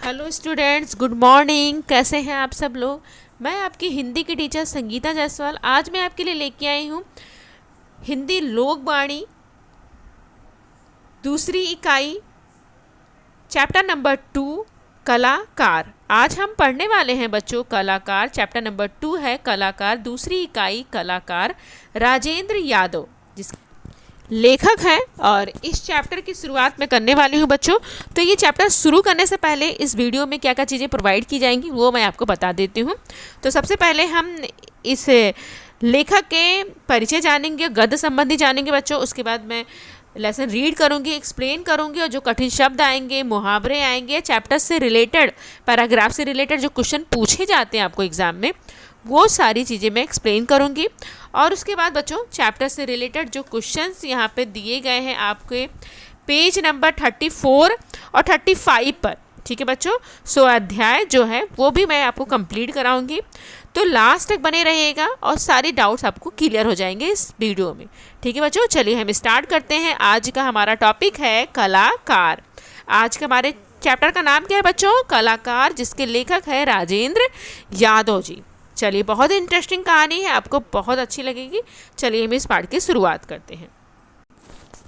Hello students, good morning. कैसे हैं आप सब लोग। मैं आपकी हिंदी की टीचर संगीता जायसवाल। आज मैं आपके लिए लेके आई हूँ हिंदी लोकवाणी दूसरी इकाई चैप्टर नंबर 2 कलाकार। आज हम पढ़ने वाले हैं बच्चों कलाकार। चैप्टर नंबर 2 है कलाकार, दूसरी इकाई कलाकार, राजेंद्र यादव जिस लेखक हैं। और इस चैप्टर की शुरुआत मैं करने वाली हूँ बच्चों। तो ये चैप्टर शुरू करने से पहले इस वीडियो में क्या क्या चीज़ें प्रोवाइड की जाएंगी वो मैं आपको बता देती हूँ। तो सबसे पहले हम इस लेखक के परिचय जानेंगे, गद्य संबंधी जानेंगे बच्चों। उसके बाद मैं लेसन रीड करूँगी, एक्सप्लेन करूँगी, और जो कठिन शब्द आएंगे, मुहावरे आएंगे, चैप्टर से रिलेटेड, पैराग्राफ से रिलेटेड जो क्वेश्चन पूछे जाते हैं आपको एग्जाम में, वो सारी चीज़ें मैं एक्सप्लेन करूँगी। और उसके बाद बच्चों चैप्टर से रिलेटेड जो क्वेश्चंस यहाँ पे दिए गए हैं आपके पेज नंबर 34 और 35 पर, ठीक है बच्चों। सो अध्याय जो है वो भी मैं आपको कंप्लीट कराऊंगी। तो लास्ट तक बने रहिएगा और सारे डाउट्स आपको क्लियर हो जाएंगे इस वीडियो में, ठीक है बच्चों। चलिए हम स्टार्ट करते हैं। आज का हमारा टॉपिक है कलाकार। आज के हमारे चैप्टर का नाम क्या है बच्चों? कलाकार, जिसके लेखक है राजेंद्र यादव जी। चलिए, बहुत इंटरेस्टिंग कहानी है, आपको बहुत अच्छी लगेगी। चलिए हम इस पाठ की शुरुआत करते हैं।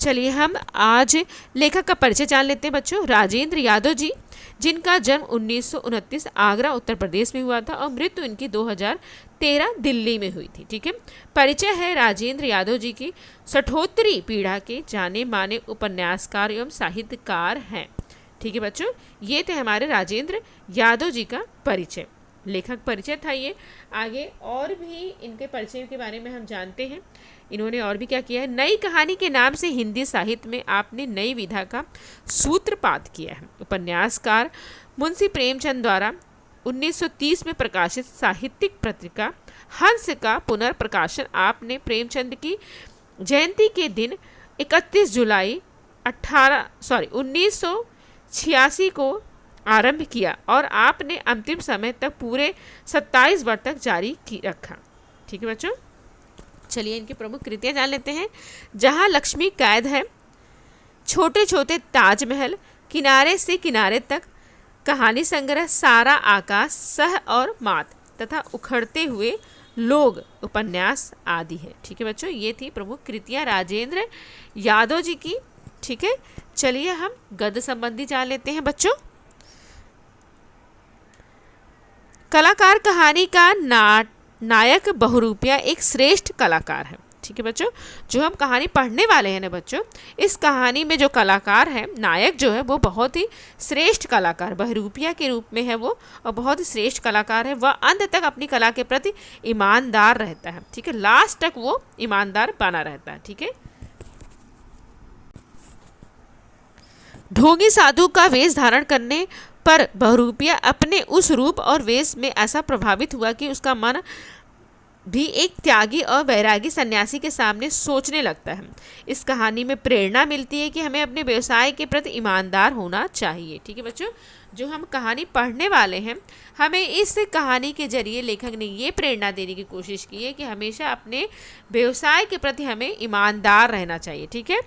चलिए हम आज लेखक का परिचय जान लेते हैं बच्चों। राजेंद्र यादव जी, जिनका जन्म 1929 आगरा उत्तर प्रदेश में हुआ था और मृत्यु इनकी 2013 दिल्ली में हुई थी, ठीक है। परिचय है राजेंद्र यादव जी की सठोत्तरी पीढ़ा के जाने माने उपन्यासकार एवं साहित्यकार हैं, ठीक है बच्चों। ये थे हमारे राजेंद्र यादव जी का परिचय, लेखक परिचय था ये। आगे और भी इनके परिचय के बारे में हम जानते हैं। इन्होंने और भी क्या किया है। नई कहानी के नाम से हिंदी साहित्य में आपने नई विधा का सूत्रपात किया है। उपन्यासकार मुंशी प्रेमचंद द्वारा 1930 में प्रकाशित साहित्यिक पत्रिका हंस का पुनर्प्रकाशन आपने प्रेमचंद की जयंती के दिन 31 जुलाई 1986 को आरंभ किया और आपने अंतिम समय तक पूरे 27 वर्ष तक जारी रखा, ठीक है बच्चों। चलिए इनकी प्रमुख कृतियां जान लेते हैं। जहां लक्ष्मी कैद है, छोटे छोटे ताजमहल, किनारे से किनारे तक, कहानी संग्रह, सारा आकाश, सह और मात तथा उखड़ते हुए लोग उपन्यास आदि है, ठीक है बच्चों। ये थी प्रमुख कृतियां राजेंद्र यादव जी की, ठीक है। चलिए हम गद्य संबंधी जान लेते हैं बच्चों। कलाकार कहानी का नायक बहुरूपिया एक श्रेष्ठ कलाकार है, ठीक है बच्चों। जो हम कहानी पढ़ने वाले हैं ना बच्चों, इस कहानी में जो कलाकार है, नायक जो है, वो बहुत ही श्रेष्ठ कलाकार, बहुरूपिया के रूप में है वो, और बहुत ही श्रेष्ठ कलाकार है। वह अंत तक अपनी कला के प्रति ईमानदार रहता है, ठीक है। लास्ट तक वो ईमानदार बना रहता है, ठीक है। ढोंगी साधु का वेश धारण करने पर बहुरूपिया अपने उस रूप और वेश में ऐसा प्रभावित हुआ कि उसका मन भी एक त्यागी और वैरागी सन्यासी के सामने सोचने लगता है। इस कहानी में प्रेरणा मिलती है कि हमें अपने व्यवसाय के प्रति ईमानदार होना चाहिए, ठीक है बच्चों। जो हम कहानी पढ़ने वाले हैं, हमें इस कहानी के जरिए लेखक ने ये प्रेरणा देने की कोशिश की है कि हमेशा अपने व्यवसाय के प्रति हमें ईमानदार रहना चाहिए, ठीक है।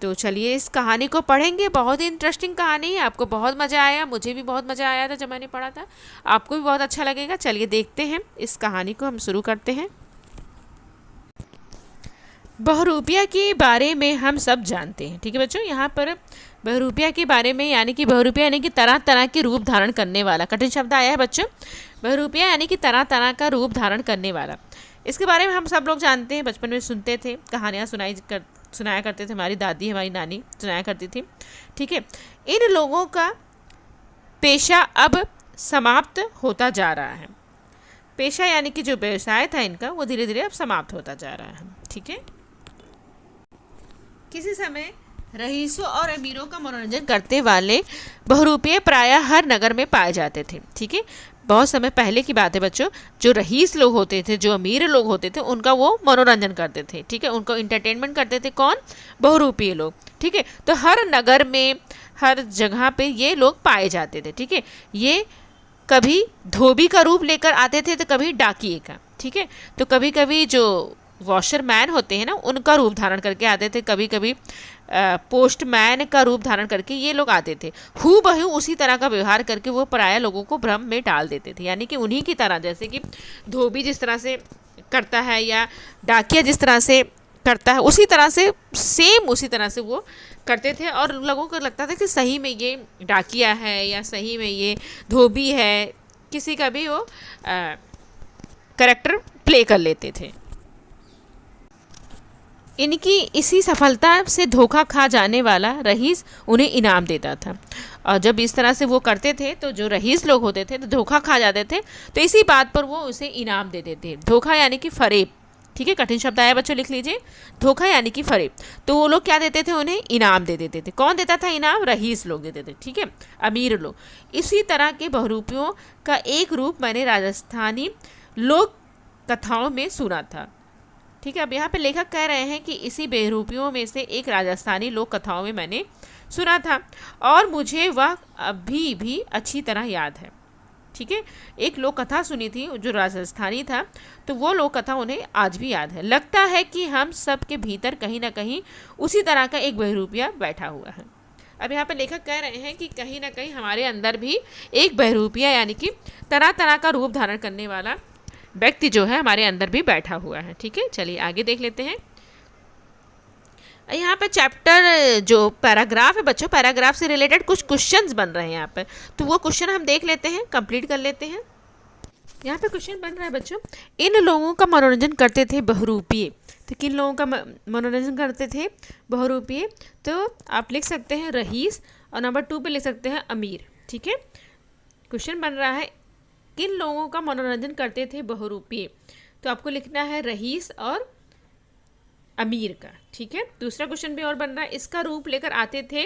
तो चलिए इस कहानी को पढ़ेंगे। बहुत ही इंटरेस्टिंग कहानी है, आपको बहुत मज़ा आया, मुझे भी बहुत मज़ा आया था जब मैंने पढ़ा था, आपको भी बहुत अच्छा लगेगा। चलिए देखते हैं इस कहानी को, हम शुरू करते हैं। बहुरूपिया के बारे में हम सब जानते हैं, ठीक है बच्चों। यहाँ पर बहुरूपिया के बारे में, यानी कि बहुरूपिया यानी कि तरह तरह के रूप धारण करने वाला, कठिन शब्द आया है बच्चों। बहुरूपिया यानी कि तरह तरह का रूप धारण करने वाला, इसके बारे में हम सब लोग जानते हैं। बचपन में सुनते थे, कहानियाँ सुनाया करते थे, हमारी दादी हमारी नानी सुनाया करती थी, ठीक है। इन लोगों का पेशा अब समाप्त होता जा रहा है। पेशा यानी कि जो व्यवसाय था इनका, वो धीरे धीरे अब समाप्त होता जा रहा है, ठीक है। किसी समय रईसों और अमीरों का मनोरंजन करते वाले बहुरूपिये प्रायः हर नगर में पाए जाते थे, ठीक है। बहुत समय पहले की बात है बच्चों। जो रईस लोग होते थे, जो अमीर लोग होते थे, उनका वो मनोरंजन करते थे, ठीक है। उनको इंटरटेनमेंट करते थे कौन? बहुरूपिये लोग, ठीक है। तो हर नगर में, हर जगह पे ये लोग पाए जाते थे, ठीक है। ये कभी धोबी का रूप लेकर आते थे तो कभी डाकिए का, ठीक है। तो कभी कभी जो वॉशरमैन होते हैं ना, उनका रूप धारण करके आते थे, कभी कभी पोस्टमैन का रूप धारण करके ये लोग आते थे। हूबहू उसी तरह का व्यवहार करके वो पराया लोगों को भ्रम में डाल देते थे, यानी कि उन्हीं की तरह, जैसे कि धोबी जिस तरह से करता है या डाकिया जिस तरह से करता है, उसी तरह से सेम उसी तरह से वो करते थे। और लोगों को लगता था कि सही में ये डाकिया है या सही में ये धोबी है, किसी का भी वो कैरेक्टर प्ले कर लेते थे। इनकी इसी सफलता से धोखा खा जाने वाला रईस उन्हें इनाम देता था। और जब इस तरह से वो करते थे तो जो रईस लोग होते थे तो धोखा खा जाते थे, तो इसी बात पर वो उसे इनाम देते थे। धोखा यानी कि फरेब, ठीक है, कठिन शब्द आया बच्चों, लिख लीजिए। धोखा यानी कि फरेब। तो वो लोग क्या देते थे, उन्हें इनाम दे देते थे। कौन देता था इनाम? रईस लोग देते थे, ठीक है, अमीर लोग। इसी तरह के बहुरूपियों का एक रूप मैंने राजस्थानी लोक कथाओं में सुना था, ठीक है। अब यहाँ पे लेखक कह रहे हैं कि इसी बहुरूपियों में से एक राजस्थानी लोक कथाओं में मैंने सुना था और मुझे वह अभी भी अच्छी तरह याद है, ठीक है। एक लोक कथा सुनी थी जो राजस्थानी था, तो वो लोक कथा उन्हें आज भी याद है। लगता है कि हम सब के भीतर कहीं ना कहीं उसी तरह का एक बहुरूपिया बैठा हुआ है। अब यहाँ पे लेखक कह रहे हैं कि कहीं ना कहीं हमारे अंदर भी एक बहुरूपिया यानी कि तरह तरह का रूप धारण करने वाला व्यक्ति जो है हमारे अंदर भी बैठा हुआ है, ठीक है। चलिए आगे देख लेते हैं। यहाँ पे चैप्टर जो पैराग्राफ है बच्चों, पैराग्राफ से रिलेटेड कुछ क्वेश्चंस बन रहे हैं यहाँ पे, तो वो क्वेश्चन हम देख लेते हैं, कंप्लीट कर लेते हैं। यहाँ पे क्वेश्चन बन रहा है बच्चों, इन लोगों का मनोरंजन करते थे बहुरूपिये। तो किन लोगों का मनोरंजन करते थे? बहुरूपिये। तो आप लिख सकते हैं रईस, और नंबर 2 पे लिख सकते हैं अमीर, ठीक है। क्वेश्चन बन रहा है किन लोगों का मनोरंजन करते थे बहुरूपिये, तो आपको लिखना है रईस और अमीर का, ठीक है। दूसरा क्वेश्चन भी और बन रहा है, इसका रूप लेकर आते थे,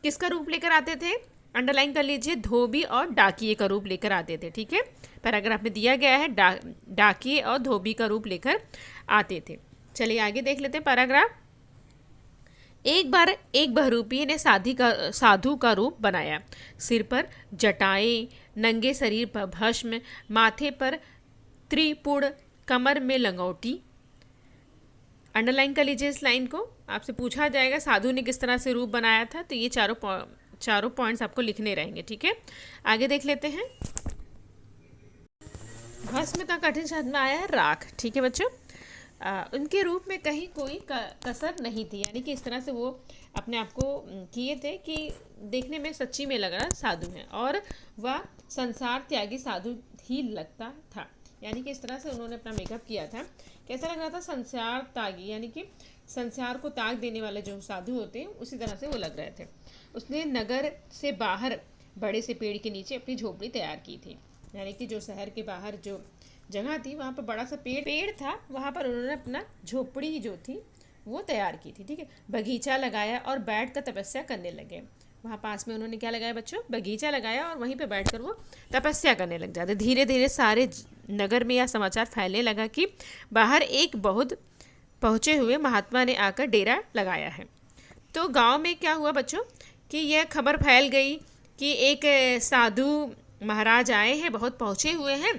किसका रूप लेकर आते थे? अंडरलाइन कर लीजिए, धोबी और डाकिये का रूप लेकर आते थे, ठीक है। पैराग्राफ में दिया गया है डाकिये और धोबी का रूप लेकर आते थे। चलिए आगे देख लेते हैं पैराग्राफ। एक बार एक बहुरूपिये ने साधु का रूप बनाया। सिर पर जटाएं, नंगे शरीर पर भस्म, माथे पर त्रिपुड़, कमर में लंगोटी। अंडरलाइन कर लीजिए इस लाइन को, आपसे पूछा जाएगा साधु ने किस तरह से रूप बनाया था, तो ये चारों पॉइंट्स आपको लिखने रहेंगे, ठीक है। आगे देख लेते हैं। भस्म का कठिन शब्द में आया है राख, ठीक है बच्चों। उनके रूप में कहीं कोई कसर नहीं थी, यानी कि इस तरह से वो अपने आप को किए थे कि देखने में सच्ची में लग रहा साधु है, और वह संसार त्यागी साधु ही लगता था। यानी कि इस तरह से उन्होंने अपना मेकअप किया था, कैसा लग रहा था? संसार त्यागी, यानी कि संसार को त्याग देने वाले जो साधु होते हैं उसी तरह से वो लग रहे थे। उसने नगर से बाहर बड़े से पेड़ के नीचे अपनी झोपड़ी तैयार की थी, यानी कि जो शहर के बाहर जो जगह थी वहाँ पर बड़ा सा पेड़ था, वहाँ पर उन्होंने अपना झोपड़ी जो थी वो तैयार की थी, ठीक है। बगीचा लगाया और बैठ कर तपस्या करने लगे। वहाँ पास में उन्होंने क्या लगाया बच्चों? बगीचा लगाया और वहीं पे बैठकर वो तपस्या करने लग जाते। धीरे धीरे सारे नगर में यह समाचार फैलने लगा कि बाहर एक बहुत पहुँचे हुए महात्मा ने आकर डेरा लगाया है। तो गांव में क्या हुआ बच्चों कि यह खबर फैल गई कि एक साधु महाराज आए हैं, बहुत पहुँचे हुए हैं,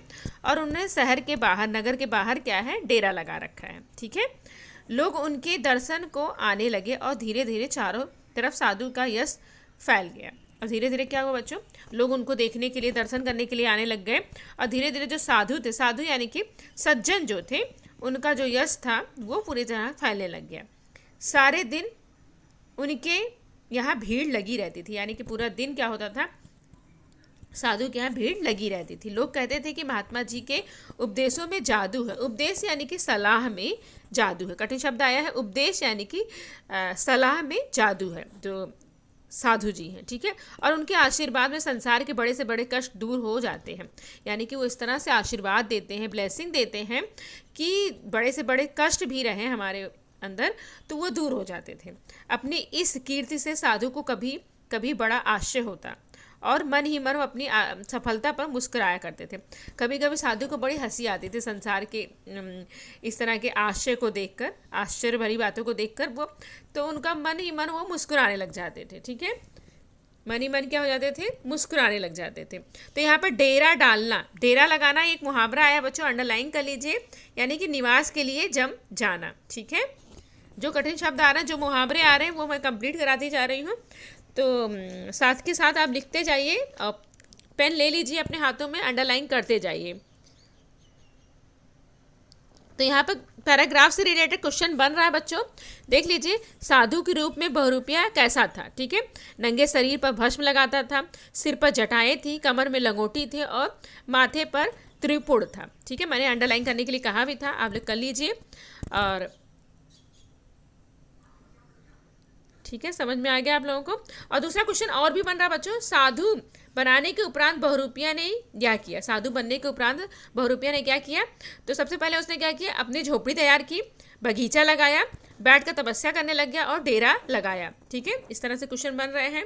और उन्होंने शहर के बाहर, नगर के बाहर क्या है, डेरा लगा रखा है, ठीक है। लोग उनके दर्शन को आने लगे और धीरे धीरे चारों तरफ साधु का यश फैल गया। और धीरे धीरे क्या हुआ बच्चों? लोग उनको देखने के लिए, दर्शन करने के लिए आने लग गए, और धीरे धीरे जो साधु थे, साधु यानी कि सज्जन जो थे, उनका जो यश था वो पूरी तरह फैलने लग गया। सारे दिन उनके यहाँ भीड़ लगी रहती थी, यानी कि पूरा दिन क्या होता था, साधु के यहाँ भीड़ लगी रहती थी। लोग कहते थे कि महात्मा जी के उपदेशों में जादू है। उपदेश यानी कि सलाह में जादू है, कठिन शब्द आया है। उपदेश यानी कि सलाह में जादू है जो साधु जी हैं, ठीक है। और उनके आशीर्वाद में संसार के बड़े से बड़े कष्ट दूर हो जाते हैं, यानी कि वो इस तरह से आशीर्वाद देते हैं, ब्लेसिंग देते हैं कि बड़े से बड़े कष्ट भी रहे हमारे अंदर तो वो दूर हो जाते थे। अपनी इस कीर्ति से साधु को कभी कभी बड़ा आश्चर्य होता और मन ही मन वो अपनी सफलता पर मुस्कुराया करते थे। कभी कभी साधु को बड़ी हंसी आती थी संसार के इस तरह के आश्चर्य को देखकर, आश्चर्य भरी बातों को देखकर वो, तो उनका मन ही मन वो मुस्कुराने लग जाते थे, ठीक है। मन ही मन क्या हो जाते थे? मुस्कुराने लग जाते थे। तो यहाँ पर डेरा डालना, डेरा लगाना एक मुहावरा आया बच्चों, अंडरलाइन कर लीजिए, यानी कि निवास के लिए जम जाना, ठीक है। जो कठिन शब्द आ रहे हैं, जो मुहावरे आ रहे हैं, वो मैं कंप्लीट कराती जा रही हूँ। तो साथ के साथ आप लिखते जाइए और पेन ले लीजिए अपने हाथों में, अंडरलाइन करते जाइए। तो यहाँ पर पैराग्राफ से रिलेटेड क्वेश्चन बन रहा है बच्चों, देख लीजिए। साधु के रूप में बहुरूपिया कैसा था, ठीक है। नंगे शरीर पर भस्म लगाता था, सिर पर जटाएं थी, कमर में लंगोटी थी और माथे पर त्रिपुर था, ठीक है। मैंने अंडरलाइन करने के लिए कहा भी था, आप लोग कर लीजिए। और ठीक है, समझ में आ गया आप लोगों को। और दूसरा क्वेश्चन और भी बन रहा है बच्चों, साधु बनाने के उपरांत बहुरूपिया ने क्या किया। साधु बनने के उपरांत बहुरूपिया ने क्या किया। तो सबसे पहले उसने क्या किया, अपनी झोपड़ी तैयार की, बगीचा लगाया, बैठ कर तपस्या करने लग गया और डेरा लगाया, ठीक है। इस तरह से क्वेश्चन बन रहे हैं।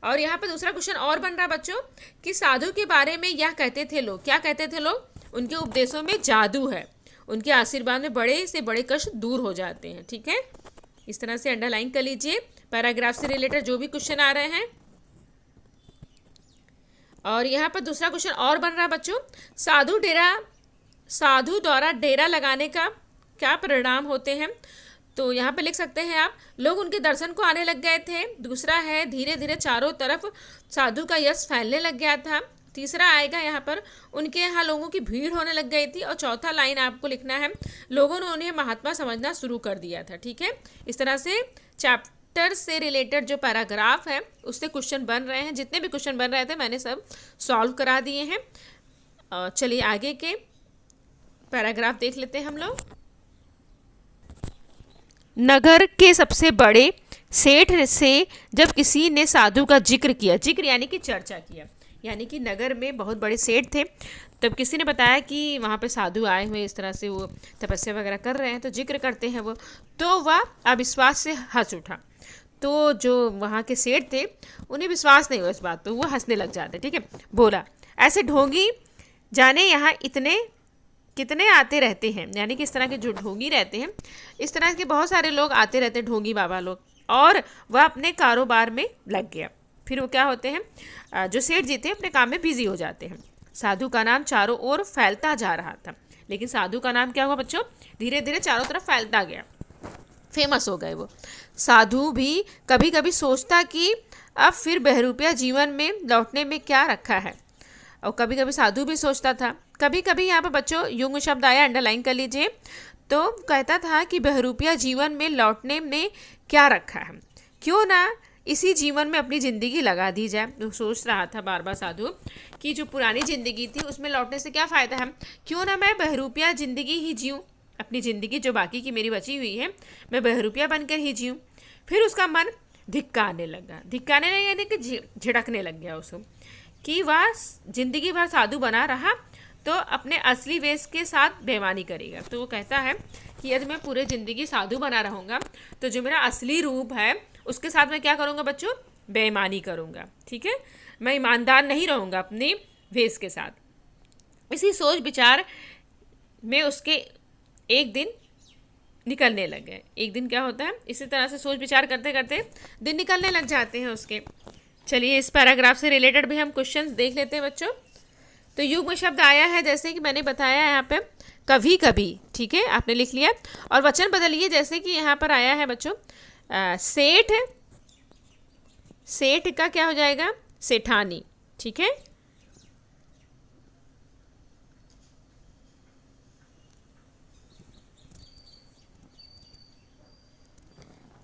और यहाँ पर दूसरा क्वेश्चन और बन रहा है बच्चों कि साधु के बारे में यह कहते थे लोग, क्या कहते थे लोग, उनके उपदेशों में जादू है, उनके आशीर्वाद में बड़े से बड़े कष्ट दूर हो जाते हैं, ठीक है। इस तरह से अंडरलाइन कर लीजिए पैराग्राफ से रिलेटेड जो भी क्वेश्चन आ रहे हैं। और यहाँ पर दूसरा क्वेश्चन और बन रहा है बच्चों, साधु द्वारा डेरा लगाने का क्या परिणाम होते हैं। तो यहाँ पे लिख सकते हैं आप, लोग उनके दर्शन को आने लग गए थे। दूसरा है, धीरे धीरे चारों तरफ साधु का यश फैलने लग गया था। तीसरा आएगा यहाँ पर, उनके यहाँ लोगों की भीड़ होने लग गई थी। और चौथा लाइन आपको लिखना है, लोगों ने उन्हें महात्मा समझना शुरू कर दिया था, ठीक है। इस तरह से चैप्टर से रिलेटेड जो पैराग्राफ है उससे क्वेश्चन बन रहे हैं। जितने भी क्वेश्चन बन रहे थे मैंने सब सॉल्व करा दिए हैं। चलिए आगे के पैराग्राफ देख लेते हैं हम लोग। नगर के सबसे बड़े सेठ से जब किसी ने साधु का जिक्र किया, जिक्र यानी कि चर्चा किया, यानी कि नगर में बहुत बड़े सेठ थे, तब किसी ने बताया कि वहाँ पे साधु आए हुए, इस तरह से वो तपस्या वगैरह कर रहे हैं, तो जिक्र करते हैं वो, तो वह अविश्वास से हंस उठा। तो जो वहाँ के सेठ थे उन्हें विश्वास नहीं हुआ इस बात पर, वो हंसने लग जाते, ठीक है। बोला, ऐसे ढोंगी जाने यहाँ इतने कितने आते रहते हैं, यानी कि इस तरह के जो ढोंगी रहते हैं, इस तरह के बहुत सारे लोग आते रहते हैं, ढोंगी बाबा लोग। और वह अपने कारोबार में लग गया। फिर वो क्या होते हैं, जो सेठ जी थे अपने काम में बिजी हो जाते हैं। साधु का नाम चारों ओर फैलता जा रहा था, लेकिन साधु का नाम क्या हुआ बच्चों, धीरे धीरे चारों तरफ फैलता गया, फेमस हो गए वो। साधु भी कभी कभी सोचता कि अब फिर बहरूपिया जीवन में लौटने में क्या रखा है। और कभी कभी साधु भी सोचता था, कभी कभी यहाँ पर बच्चों युग शब्द आया, अंडरलाइन कर लीजिए। तो कहता था कि बहरूपिया जीवन में लौटने में क्या रखा है, क्यों ना इसी जीवन में अपनी ज़िंदगी लगा दी जाए। वो सोच रहा था बार बार साधु कि जो पुरानी ज़िंदगी थी उसमें लौटने से क्या फ़ायदा है, क्यों ना मैं बहरूपिया ज़िंदगी ही जीऊँ, अपनी ज़िंदगी जो बाकी की मेरी बची हुई है मैं बहरूपिया बनकर ही जीऊँ। फिर उसका मन धिक्काने लगा, धिक्काने लगा यानी कि झिड़कने लग गया उसको कि वह जिंदगी भर साधु बना रहा तो अपने असली वेश के साथ बेईमानी करेगा। तो वो कहता है कि यदि मैं पूरे ज़िंदगी साधु बना रहूँगा तो जो मेरा असली रूप है उसके साथ मैं क्या करूँगा बच्चों, बेईमानी करूँगा, ठीक है। मैं ईमानदार नहीं रहूँगा अपने वेश के साथ। इसी सोच विचार में उसके एक दिन निकलने लग गए। एक दिन क्या होता है, इसी तरह से सोच विचार करते करते दिन निकलने लग जाते हैं उसके। चलिए इस पैराग्राफ से रिलेटेड भी हम क्वेश्चंस देख लेते हैं बच्चों। तो युग में शब्द आया है जैसे कि मैंने बताया यहाँ पे कभी कभी, ठीक है, आपने लिख लिया। और वचन बदलिए जैसे कि यहाँ पर आया है बच्चों सेठ, सेठ का क्या हो जाएगा, सेठानी, ठीक है।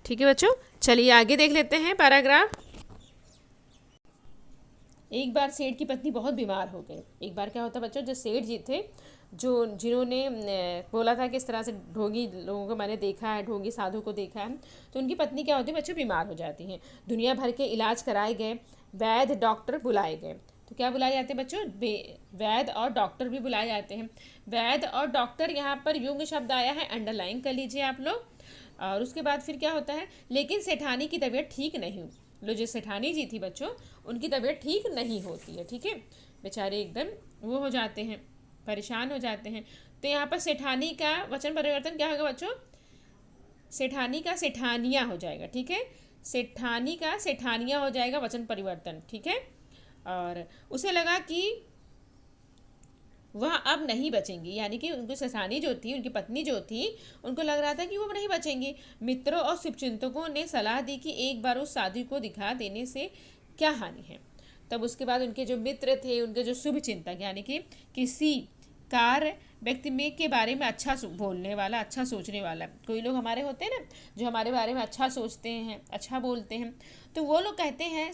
ठीक है बच्चों, चलिए आगे देख लेते हैं पैराग्राफ। एक बार सेठ की पत्नी बहुत बीमार हो गई। एक बार क्या होता बच्चों, जो सेठ जी थे जिन्होंने बोला था कि इस तरह से ढोंगी लोगों को मैंने देखा है, ढोंगी साधु को देखा है, तो उनकी पत्नी क्या होती है बच्चों, बीमार हो जाती हैं। दुनिया भर के इलाज कराए गए, वैद्य डॉक्टर बुलाए गए। तो क्या बुलाए जाते हैं बच्चों, वैद्य और डॉक्टर भी बुलाए जाते हैं। वैद्य और डॉक्टर यहाँ पर युग शब्द आया है, अंडरलाइन कर लीजिए आप लोग। और उसके बाद फिर क्या होता है, लेकिन सेठानी की तबीयत ठीक नहीं हुई। लो जो सेठानी जी थी बच्चों, उनकी तबीयत ठीक नहीं होती है, ठीक है। बेचारे एकदम वो हो जाते हैं, परेशान हो जाते हैं। तो यहाँ पर सेठानी का वचन परिवर्तन क्या होगा बच्चों, सेठानी का सेठानिया हो जाएगा, ठीक है। सेठानी का सेठानिया हो जाएगा वचन परिवर्तन, ठीक है। और उसे लगा कि वह अब नहीं बचेंगी, यानी कि उनको सेठानी जो थी, उनकी पत्नी जो थी, उनको लग रहा था कि वो नहीं बचेंगी। मित्रों और शुभचिंतकों ने सलाह दी कि एक बार उस साधु को दिखा देने से क्या हानि है। तब उसके बाद उनके जो मित्र थे, उनके जो शुभ चिंतक, यानी कि किसी कार्य व्यक्ति में के बारे में अच्छा बोलने वाला, अच्छा सोचने वाला, कोई लोग हमारे होते हैं ना जो हमारे बारे में अच्छा सोचते हैं, अच्छा बोलते हैं, तो वो लोग कहते हैं,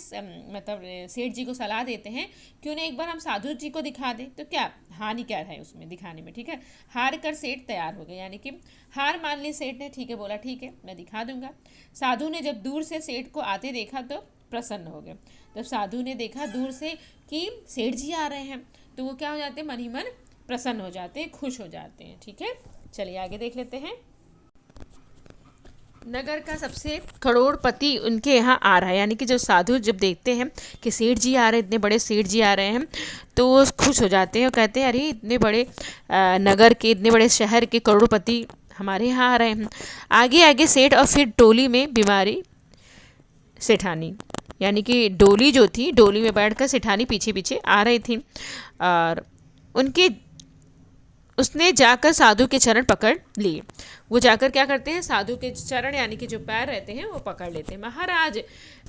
मतलब सेठ जी को सलाह देते हैं कि उन्हें एक बार हम साधु जी को दिखा दें, तो क्या हानि क्या है उसमें दिखाने में। ठीक है, हार कर सेठ तैयार हो गए, यानी कि हार मान ली सेठ ने। ठीक है, बोला ठीक है मैं दिखा दूंगा। साधु ने जब दूर से सेठ को आते देखा तो प्रसन्न हो गए। जब साधु ने देखा दूर से कि सेठ जी आ रहे हैं, तो वो क्या हो जाते हैं, मन ही मन प्रसन्न हो जाते हैं, खुश हो जाते हैं। ठीक है, चलिए आगे देख लेते हैं। नगर का सबसे करोड़पति उनके यहाँ आ रहा है, यानी कि जो साधु जब देखते हैं कि सेठ जी आ रहे हैं, इतने बड़े सेठ जी आ रहे हैं, तो वो खुश हो जाते हैं और कहते हैं अरे इतने बड़े नगर के, इतने बड़े शहर के करोड़पति हमारे यहाँ आ रहे हैं। आगे आगे सेठ और फिर डोली में बीमारी सेठानी, यानी कि डोली जो थी, डोली में बैठकर सेठानी पीछे पीछे आ रही थी, और उसने जाकर साधु के चरण पकड़ लिए। वो जाकर क्या करते हैं, साधु के चरण यानी कि जो पैर रहते हैं वो पकड़ लेते हैं। महाराज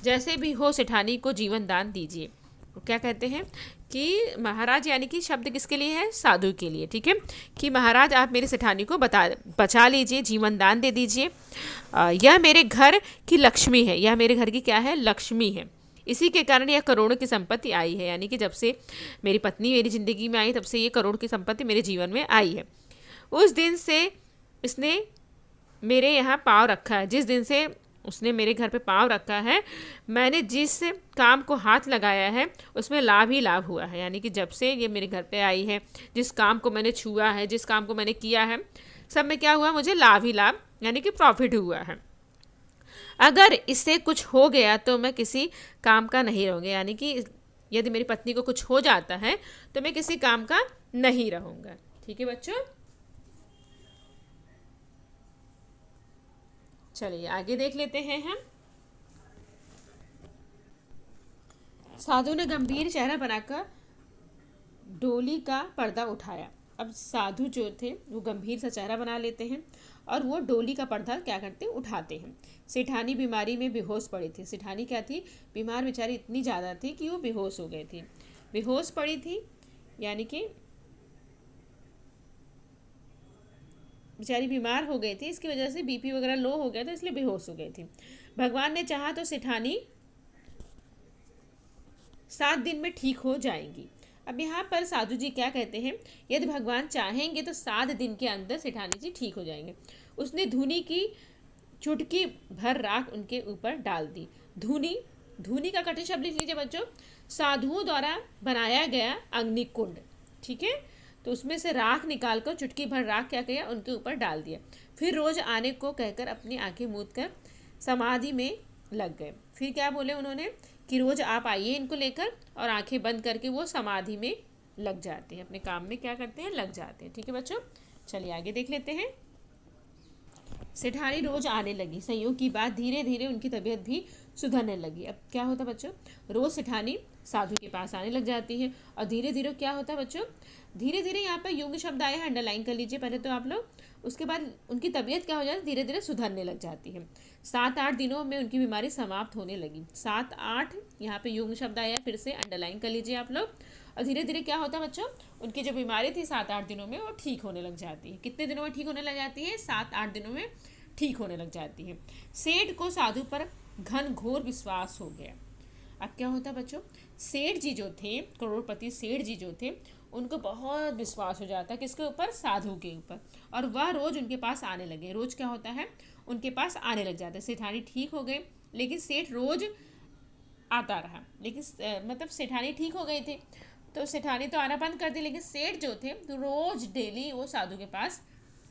जैसे भी हो सेठानी को जीवन दान दीजिए। वो क्या कहते हैं कि महाराज, यानी कि शब्द किसके लिए है, साधु के लिए। ठीक है, कि महाराज आप मेरी सेठानी को बचा लीजिए, जीवन दान दे दीजिए। यह मेरे घर की लक्ष्मी है, यह मेरे घर की क्या है, लक्ष्मी है। इसी के कारण यह करोड़ों की संपत्ति आई है, यानी कि जब से मेरी पत्नी मेरी ज़िंदगी में आई तब से ये करोड़ की संपत्ति मेरे जीवन में आई है। उस दिन से इसने मेरे यहाँ पाँव रखा है, जिस दिन से उसने मेरे घर पे पाँव रखा है, मैंने जिस काम को हाथ लगाया है उसमें लाभ ही लाभ हुआ है। यानी कि जब से ये मेरे घर पे आई है, जिस काम को मैंने छुआ है, जिस काम को मैंने किया है, सब में क्या हुआ, मुझे लाभ ही लाभ, यानी कि प्रॉफिट हुआ है। अगर इससे कुछ हो गया तो मैं किसी काम का नहीं रहूँगा, यानी कि यदि मेरी पत्नी को कुछ हो जाता है तो मैं किसी काम का नहीं रहूँगा। ठीक है बच्चों, चलिए आगे देख लेते हैं हम। साधु ने गंभीर चेहरा बनाकर डोली का पर्दा उठाया। अब साधु जो थे वो गंभीर सा चेहरा बना लेते हैं और वो डोली का पर्दा क्या करते हैं, उठाते हैं। सेठानी बीमारी में बेहोश पड़ी थी। सेठानी क्या थी, बीमार बेचारी इतनी ज़्यादा थी कि वो बेहोश हो गई थी। बेहोश पड़ी थी यानी कि बेचारी बीमार हो गई थी, इसकी वजह से बीपी वगैरह लो हो गया था, इसलिए बेहोश हो गई थी। भगवान ने चाहा तो सेठानी 7 दिन में ठीक हो जाएंगी। अब यहाँ पर साधु जी क्या कहते हैं, यदि भगवान चाहेंगे तो 7 दिन के अंदर सेठानी जी ठीक हो जाएंगे। उसने धूनी की चुटकी भर राख उनके ऊपर डाल दी। धूनी, धूनी का कठिन शब्द लिख लीजिए बच्चों, साधुओं द्वारा बनाया गया अग्निकुंड। ठीक है, तो उसमें से राख निकालकर चुटकी भर राख क्या किया, उनके ऊपर डाल दिया। फिर रोज आने को कहकर अपनी आंखें मूंद कर समाधि में लग गए। फिर क्या बोले उन्होंने कि रोज आप आइए इनको लेकर, और आंखें बंद करके वो समाधि में लग जाते हैं, अपने काम में क्या करते हैं, लग जाते हैं। ठीक है बच्चों, चलिए आगे देख लेते हैं। सेठानी रोज आने लगी। संयोग की बात, धीरे धीरे उनकी तबीयत भी सुधरने लगी। अब क्या होता बच्चों, रोज सेठानी साधु के पास आने लग जाती है, और धीरे धीरे क्या होता है बच्चों, धीरे धीरे यहाँ पर युग्म शब्द आया है, अंडरलाइन कर लीजिए पहले तो आप लोग। उसके बाद उनकी तबीयत क्या हो जाती है, धीरे धीरे सुधरने लग जाती है। 7-8 दिनों में उनकी बीमारी समाप्त होने लगी। 7-8 यहाँ पे युग्म शब्द आया, फिर से अंडरलाइन कर लीजिए आप लोग। और धीरे धीरे क्या होता है बच्चों, उनकी जो बीमारी थी 7-8 दिनों में वो ठीक होने लग जाती है। कितने दिनों में ठीक होने लग जाती है, 7-8 दिनों में ठीक होने लग जाती है। सेठ को साधु पर घन घोर विश्वास हो गया। अब क्या होता बच्चों, सेठ जी जो थे, करोड़पति सेठ जी जो थे, उनको बहुत विश्वास हो जाता है किसके ऊपर, साधु के ऊपर, और वह रोज उनके पास आने लगे। रोज क्या होता है, उनके पास आने लग जाते। सेठानी ठीक हो गए, लेकिन सेठ रोज आता रहा, लेकिन मतलब सेठानी ठीक हो गई थी तो सेठानी तो आना बंद कर दी, लेकिन सेठ जो थे तो रोज डेली वो साधु के पास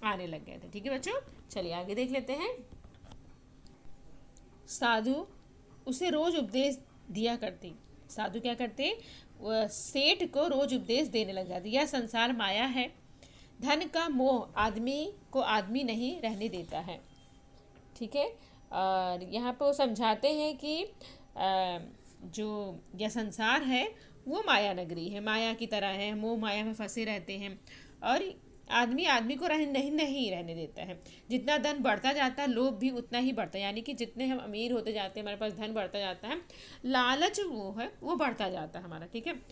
आने लग गए थे। ठीक है बच्चों, चलिए आगे देख लेते हैं। साधु उसे रोज उपदेश दिया करती। साधु क्या करते, सेठ को रोज उपदेश देने लग जाती। यह संसार माया है, धन का मोह आदमी को आदमी नहीं रहने देता है। ठीक है, और यहाँ पे वो समझाते हैं कि जो यह संसार है वो माया नगरी है, माया की तरह है, मोह माया में फंसे रहते हैं और आदमी आदमी को नहीं रहने देता है। जितना धन बढ़ता जाता है लोभ भी उतना ही बढ़ता है, यानी कि जितने हम अमीर होते जाते हैं, हमारे पास धन बढ़ता जाता है, लालच वो है वो बढ़ता जाता है हमारा, ठीक है।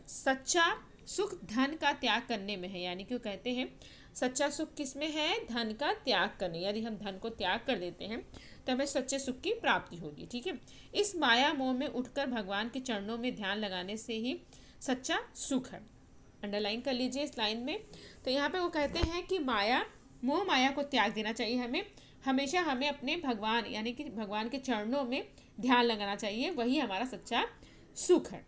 सच्चा सुख धन का त्याग करने में है, यानी कि वो कहते हैं सच्चा सुख किस में है, धन का त्याग करने, यदि हम धन को त्याग कर देते हैं तो हमें सच्चे सुख की प्राप्ति होगी, ठीक है। इस माया मोह में उठकर भगवान के चरणों में ध्यान लगाने से ही सच्चा सुख है। अंडरलाइन कर लीजिए इस लाइन में। तो यहाँ पे वो कहते हैं कि माया मोह माया को त्याग देना चाहिए हमें, हमेशा हमें अपने भगवान यानी कि भगवान के चरणों में ध्यान लगाना चाहिए, वही हमारा सच्चा सुख है।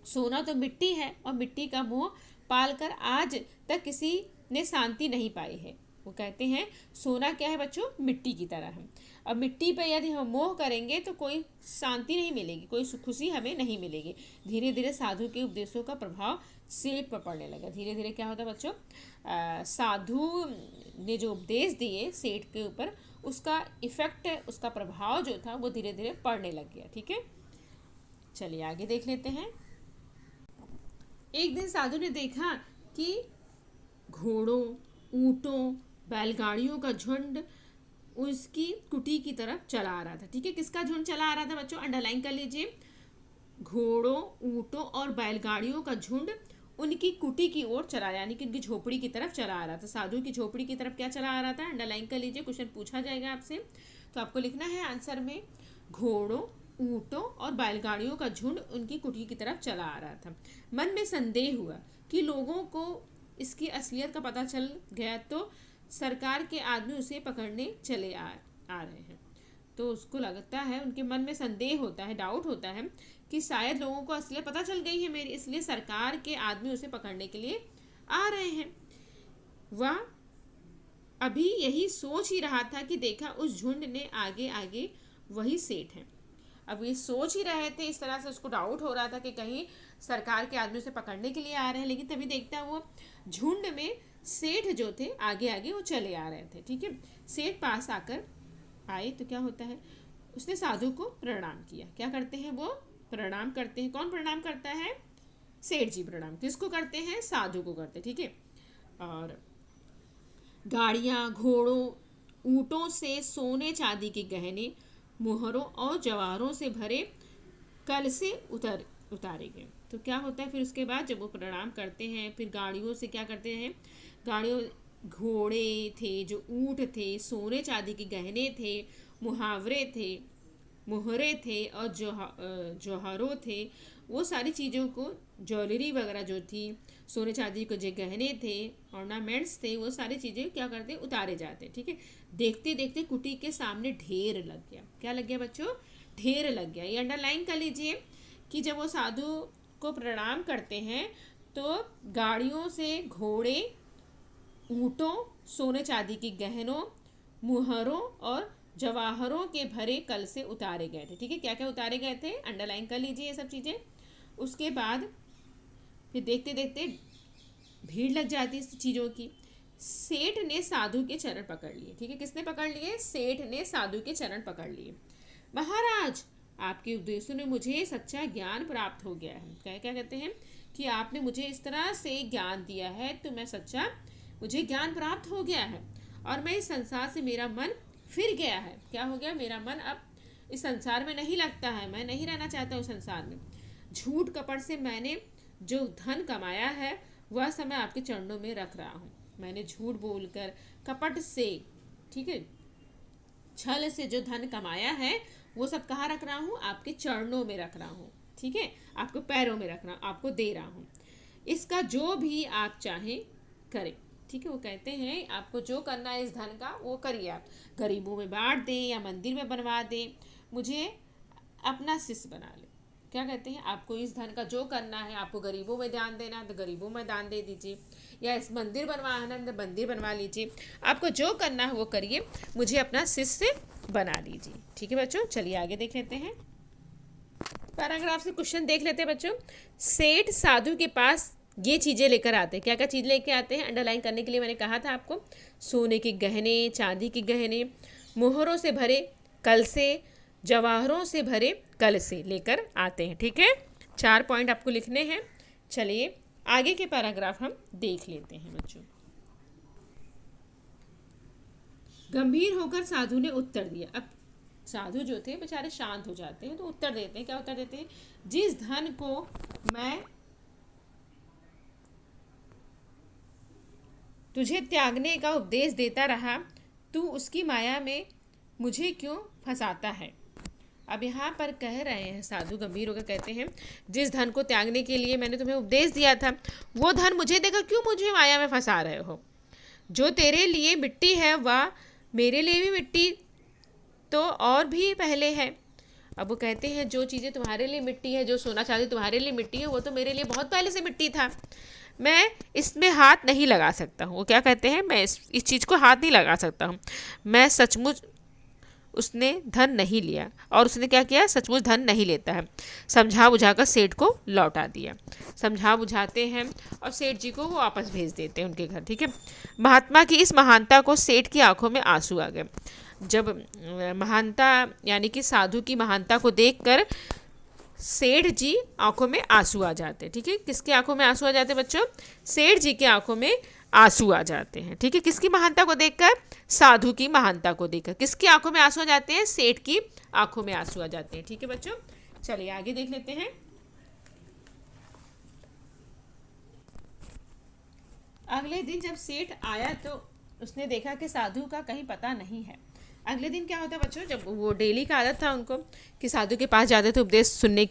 सोना तो मिट्टी है और मिट्टी का मोह पालकर आज तक किसी ने शांति नहीं पाई है। वो कहते हैं सोना क्या है बच्चों, मिट्टी की तरह है। अब मिट्टी पे यदि हम मोह करेंगे तो कोई शांति नहीं मिलेगी, कोई खुशी हमें नहीं मिलेगी। धीरे धीरे साधु के उपदेशों का प्रभाव सेठ पर पड़ने लगा। धीरे धीरे क्या होता है बच्चों, साधु ने जो उपदेश दिए सेठ के ऊपर, उसका इफेक्ट, उसका प्रभाव जो था वो धीरे धीरे पड़ने लग गया, ठीक है। चलिए आगे देख लेते हैं। एक दिन साधु ने देखा कि घोड़ों, ऊँटों, बैलगाड़ियों का झुंड उसकी कुटी की तरफ चला आ रहा था, ठीक है। किसका झुंड चला आ रहा था बच्चों, अंडरलाइन कर लीजिए। घोड़ों, ऊँटों और बैलगाड़ियों का झुंड उनकी कुटी की ओर चला, यानी कि उनकी झोपड़ी की तरफ चला आ रहा था। साधु की झोपड़ी की तरफ क्या चला आ रहा था, अंडरलाइन कर लीजिए, क्वेश्चन पूछा जाएगा आपसे तो आपको लिखना है आंसर में, घोड़ों, ऊँटों और बैलगाड़ियों का झुंड उनकी कुटी की तरफ चला आ रहा था। मन में संदेह हुआ कि लोगों को इसकी असलियत का पता चल गया तो सरकार के आदमी उसे पकड़ने चले आ रहे हैं। तो उसको लगता है, उनके मन में संदेह होता है, डाउट होता है कि शायद लोगों को असलियत पता चल गई है मेरी, इसलिए सरकार के आदमी उसे पकड़ने के लिए आ रहे हैं। वह अभी यही सोच ही रहा था कि देखा उस झुंड ने आगे आगे वही सेठ है। अब ये सोच ही रहे थे, इस तरह से उसको डाउट हो रहा था कि कहीं सरकार के आदमी उसे पकड़ने के लिए आ रहे हैं, लेकिन तभी देखता है वो झुंड में सेठ जो थे आगे आगे वो चले आ रहे थे, ठीक है। सेठ पास आकर आए तो क्या होता है, उसने साधु को प्रणाम किया। क्या करते हैं वो, प्रणाम करते हैं। कौन प्रणाम करता है, सेठ जी प्रणाम। किसको करते हैं, साधु को करते, ठीक है। और गाड़ियाँ, घोड़ों, ऊँटों से सोने चांदी के गहने, मुहरों और जवाहरों से भरे कलशे उतारे गए। तो क्या होता है फिर उसके बाद जब वो प्रणाम करते हैं, फिर गाड़ियों से क्या करते हैं, गाड़ियों, घोड़े थे, जो ऊँट थे, सोने चांदी के गहने थे, मुहरे थे और जौहरों थे, वो सारी चीज़ों को, ज्वेलरी वगैरह जो थी, सोने चांदी के जो गहने थे, ऑर्नामेंट्स थे, वो सारी चीज़ें क्या करते, उतारे जाते, ठीक है। देखते देखते कुटी के सामने ढेर लग गया। क्या लग गया बच्चों, ढेर लग गया। ये अंडरलाइन कर लीजिए कि जब वो साधु को प्रणाम करते हैं तो गाड़ियों से घोड़े, ऊँटों, सोने चांदी के गहनों, मुहरों और जवाहरों के भरे कल से उतारे गए थे, ठीक है। क्या क्या उतारे गए थे, अंडरलाइन कर लीजिए ये सब चीज़ें। उसके बाद फिर देखते देखते भीड़ लग जाती है चीज़ों की। सेठ ने साधु के चरण पकड़ लिए, ठीक है। किसने पकड़ लिए, सेठ ने साधु के चरण पकड़ लिए। महाराज, आपके उपदेशों ने मुझे सच्चा ज्ञान प्राप्त हो गया है। क्या क्या कहते हैं कि आपने मुझे इस तरह से ज्ञान दिया है तो मैं सच्चा, मुझे ज्ञान प्राप्त हो गया है और मैं इस संसार से, मेरा मन फिर गया है। क्या हो गया, मेरा मन अब इस संसार में नहीं लगता है, मैं नहीं रहना चाहता हूँ संसार में। झूठ कपट से मैंने जो धन कमाया है वह सब मैं आपके चरणों में रख रहा हूँ। मैंने झूठ बोलकर, कपट से, ठीक है, छल से जो धन कमाया है वो सब कहाँ रख रहा हूँ, आपके चरणों में रख रहा हूँ, ठीक है। आपको पैरों में रख रहा हूँ, आपको दे रहा हूँ। इसका जो भी आप चाहें करें, ठीक है। वो कहते हैं आपको जो करना है इस धन का वो करिए, आप गरीबों में बांट दें या मंदिर में बनवा दें, मुझे अपना शिष्य बना ले। क्या कहते हैं, आपको इस धन का जो करना है, आपको गरीबों में दान देना है तो गरीबों में दान दे दीजिए, या इस मंदिर बनवाना है तो मंदिर बनवा लीजिए, आपको जो करना है वो करिए, मुझे अपना शिष्य बना लीजिए, ठीक है बच्चों। चलिए आगे देख लेते हैं, पैराग्राफ से क्वेश्चन देख लेते हैं बच्चों। सेठ साधु के पास ये चीज़ें लेकर आते हैं। क्या क्या चीज़ लेके आते हैं, अंडरलाइन करने के लिए मैंने कहा था आपको, सोने के गहने, चांदी के गहने, मोहरों से भरे कलसे, जवाहरों से भरे कलसे लेकर आते हैं, ठीक है। 4 पॉइंट आपको लिखने हैं। चलिए आगे के पैराग्राफ हम देख लेते हैं बच्चों। गंभीर होकर साधु ने उत्तर दिया। अब साधु जो थे बेचारे शांत हो जाते हैं तो उत्तर देते हैं। क्या उत्तर देते हैं? जिस धन को मैं तुझे त्यागने का उपदेश देता रहा, तू उसकी माया में मुझे क्यों फंसाता है। अब यहाँ पर कह रहे हैं, साधु गंभीर होकर कहते हैं, जिस धन को त्यागने के लिए मैंने तुम्हें उपदेश दिया था, वो धन मुझे देकर क्यों मुझे माया में फंसा रहे हो। जो तेरे लिए मिट्टी है वह मेरे लिए भी मिट्टी तो और भी पहले है। अब वो कहते हैं जो चीज़ें तुम्हारे लिए मिट्टी है, जो सोना चांदी तुम्हारे लिए मिट्टी है, वो तो मेरे लिए बहुत पहले से मिट्टी था। मैं इसमें हाथ नहीं लगा सकता हूँ। वो क्या कहते हैं? मैं इस चीज़ को हाथ नहीं लगा सकता हूँ। मैं सचमुच उसने धन नहीं लिया, और उसने क्या किया? सचमुच धन नहीं लेता है। समझा बुझाकर सेठ को लौटा दिया। समझा बुझाते हैं और सेठ जी को वो वापस भेज देते हैं उनके घर। ठीक है। महात्मा की इस महानता को सेठ की आंखों में आंसू आ गए। जब महानता यानी कि साधु की महानता को देखकर सेठ जी आंखों में आंसू आ जाते हैं। ठीक है। किसके आंखों में आंसू आ जाते हैं बच्चों? सेठ जी के आंखों में आंसू आ जाते हैं। ठीक है। किसकी महानता को देखकर? साधु की महानता को देखकर। किसकी आंखों में आंसू आ जाते हैं? सेठ की आंखों में आंसू आ जाते हैं। ठीक है बच्चों, चलिए आगे देख लेते हैं। अगले दिन जब सेठ आया तो उसने देखा कि साधु का कहीं पता नहीं है। अगले दिन क्या होता है बच्चों? जब वो डेली का आदत था उनको कि साधु के पास जाते थे उपदेश सुनने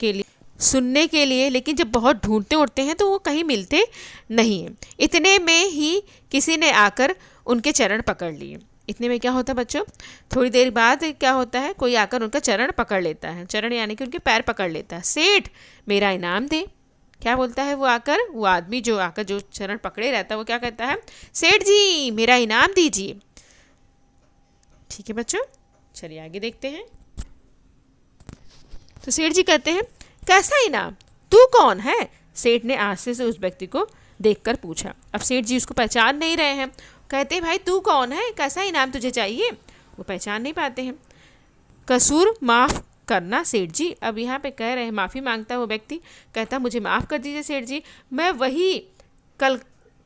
के लिए, लेकिन जब बहुत ढूंढते उठते हैं तो वो कहीं मिलते नहीं हैं। इतने में ही किसी ने आकर उनके चरण पकड़ लिए। इतने में क्या होता है बच्चों? थोड़ी देर बाद क्या होता है? कोई आकर उनका चरण पकड़ लेता है। चरण यानी कि उनके पैर पकड़ लेता है। सेठ मेरा इनाम दे। क्या बोलता है वो आकर? वो आदमी जो आकर जो चरण पकड़े रहता है वो क्या कहता है? सेठ जी मेरा इनाम दीजिए। ठीक है बच्चों, चलिए आगे देखते हैं। तो सेठ जी कहते हैं, कैसा इनाम? तू कौन है? सेठ ने आश्चर्य से उस व्यक्ति को देखकर पूछा। अब सेठ जी उसको पहचान नहीं रहे हैं। कहते हैं, भाई तू कौन है? कैसा इनाम तुझे चाहिए? वो पहचान नहीं पाते हैं। कसूर माफ़ करना सेठ जी। अब यहाँ पे कह रहे हैं, माफ़ी मांगता है वो व्यक्ति। कहता मुझे माफ़ कर दीजिए सेठ जी, मैं वही